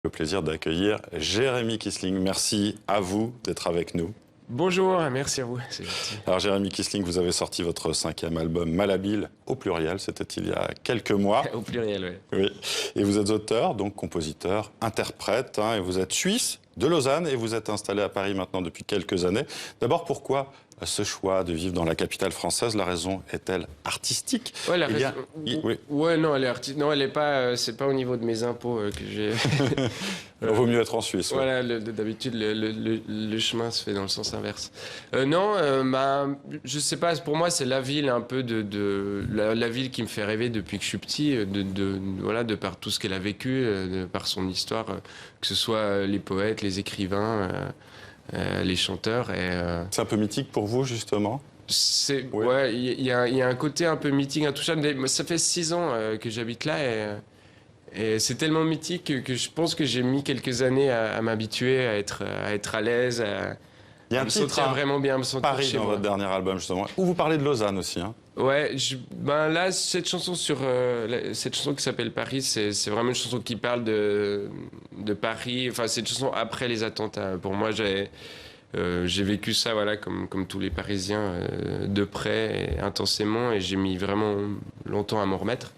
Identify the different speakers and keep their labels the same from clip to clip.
Speaker 1: Le plaisir d'accueillir Jérémy Kissling. Merci à vous d'être avec nous.
Speaker 2: Bonjour, merci à vous, c'est gentil.
Speaker 1: Alors Jérémy Kissling, vous avez sorti votre 5e album Malhabile, au pluriel, c'était il y a quelques mois.
Speaker 2: Au pluriel, oui.
Speaker 1: Oui. Et vous êtes auteur, donc compositeur, interprète, et vous êtes suisse, de Lausanne, et vous êtes installé à Paris maintenant depuis quelques années. D'abord, pourquoi ce choix de vivre dans la capitale française? La raison est-elle artistique?
Speaker 2: Ouais, la
Speaker 1: raison...
Speaker 2: Oui. Ouais, non, elle est artistique. Non, elle est pas. C'est pas au niveau de mes impôts que j'ai.
Speaker 1: Vaut mieux être en Suisse.
Speaker 2: Voilà, d'habitude, le chemin se fait dans le sens inverse. Non, je sais pas. Pour moi, c'est la ville un peu la ville qui me fait rêver depuis que je suis petit. Voilà, de par tout ce qu'elle a vécu, de par son histoire, que ce soit les poètes, les écrivains. Les chanteurs.
Speaker 1: C'est un peu mythique pour vous, justement?
Speaker 2: Ouais, il y a un côté un peu mythique, intouchable. Ça fait 6 ans que j'habite là et c'est tellement mythique que je pense que j'ai mis quelques années à m'habituer, à être à l'aise,
Speaker 1: il y a un
Speaker 2: me
Speaker 1: titre,
Speaker 2: sentir vraiment bien, me sentir
Speaker 1: Paris
Speaker 2: chez
Speaker 1: dans
Speaker 2: moi.
Speaker 1: votre dernier album, justement, où vous parlez de Lausanne aussi.
Speaker 2: Ouais, là, cette chanson qui s'appelle Paris, c'est vraiment une chanson qui parle de Paris. Enfin, c'est une chanson après les attentats. Pour moi, j'ai vécu ça, voilà, comme tous les Parisiens, de près et intensément, et j'ai mis vraiment longtemps à m'en remettre.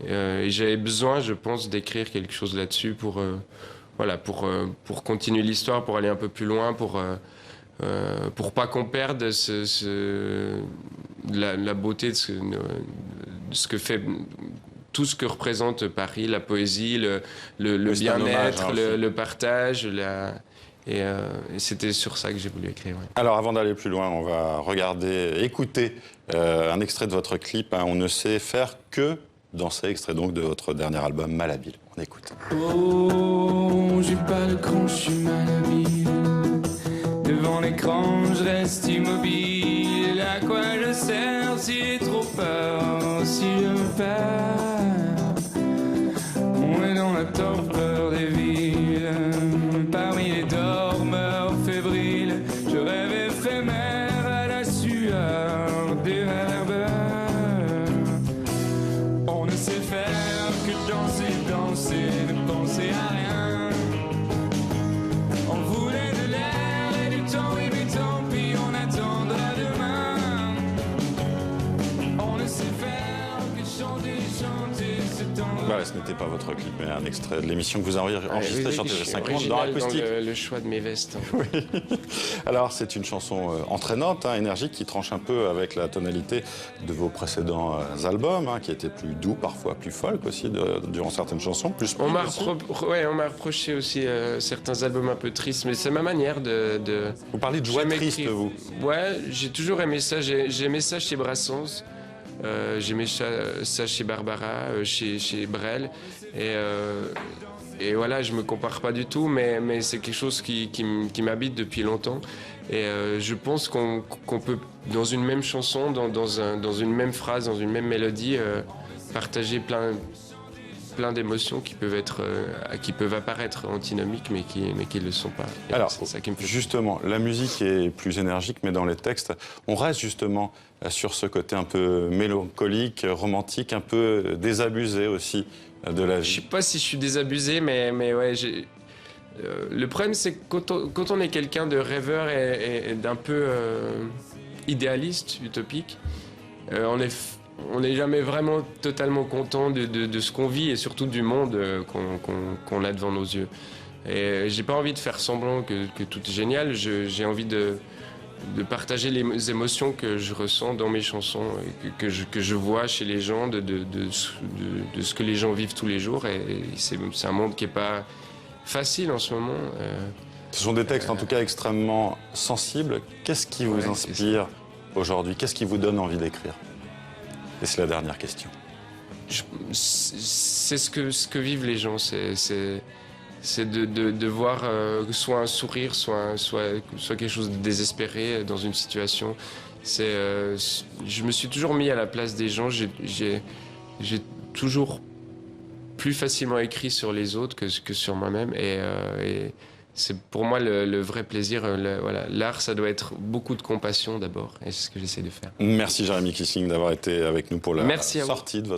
Speaker 2: Et j'avais besoin, je pense, d'écrire quelque chose là-dessus pour continuer l'histoire, pour aller un peu plus loin, pour pas qu'on perde la beauté de ce que fait tout ce que représente Paris, la poésie, le bien-être, le partage, et c'était sur ça que j'ai voulu écrire. Ouais.
Speaker 1: Alors avant d'aller plus loin, on va écouter un extrait de votre clip, On ne sait faire que danser, extrait donc de votre dernier album Malhabile. On écoute.
Speaker 3: Oh, j'ai pas de cran, je suis malhabile. Devant l'écran, je reste immobile. À quoi je sers si j'ai trop peur, si je me perds? On est dans la torpeur des villes, parmi les dormeurs fébriles. Je rêve éphémère à la sueur des réverbères. On ne sait faire que danser, danser, ne penser à rien. On voulait de l'air et du temps, oui mais tant pis, on attendra demain. On ne sait faire que chanter, chanter ce temps.
Speaker 1: Voilà, ce n'était pas votre clip, mais un extrait de l'émission que vous avez enregistré sur TV5 Monde dans Acoustique.
Speaker 2: Le choix de mes vestes.
Speaker 1: Oui. Alors, c'est une chanson entraînante, énergique, qui tranche un peu avec la tonalité de vos précédents albums, qui étaient plus doux, parfois plus folk aussi, durant certaines chansons, plus
Speaker 2: on m'a reproché aussi certains albums un peu tristes, mais c'est ma manière de...
Speaker 1: Vous parlez de joie triste, vous?
Speaker 2: Ouais, j'ai toujours aimé ça. J'ai aimé ça chez Brassens. J'aimais ça chez Barbara, chez Brel, et voilà, je me compare pas du tout, mais c'est quelque chose qui m'habite depuis longtemps, et je pense qu'on peut, dans une même chanson, dans une même phrase, dans une même mélodie, partager plein d'émotions qui peuvent apparaître antinomiques, mais qui le sont pas. Et
Speaker 1: alors,
Speaker 2: ça qui me fait...
Speaker 1: justement, la musique est plus énergique, mais dans les textes, on reste justement sur ce côté un peu mélancolique, romantique, un peu désabusé aussi de la vie.
Speaker 2: Je sais pas si je suis désabusé, mais ouais, le problème, c'est que quand on est quelqu'un de rêveur et d'un peu idéaliste, utopique, on n'est jamais vraiment totalement content de ce qu'on vit et surtout du monde qu'on a devant nos yeux. Et j'ai pas envie de faire semblant que tout est génial. J'ai envie de partager les émotions que je ressens dans mes chansons, que je vois chez les gens, de ce que les gens vivent tous les jours. Et c'est un monde qui n'est pas facile en ce moment.
Speaker 1: Ce sont des textes en tout cas extrêmement sensibles. Qu'est-ce qui vous inspire aujourd'hui? Qu'est-ce qui vous donne envie d'écrire? Et c'est la dernière question.
Speaker 2: C'est ce que vivent les gens. C'est de voir soit un sourire, soit quelque chose de désespéré dans une situation. Je me suis toujours mis à la place des gens. J'ai toujours plus facilement écrit sur les autres que sur moi-même. Et c'est pour moi le vrai plaisir. Voilà. L'art, ça doit être beaucoup de compassion d'abord. Et c'est ce que j'essaie de faire.
Speaker 1: Merci Jérémy Kissling d'avoir été avec nous pour la sortie de votre...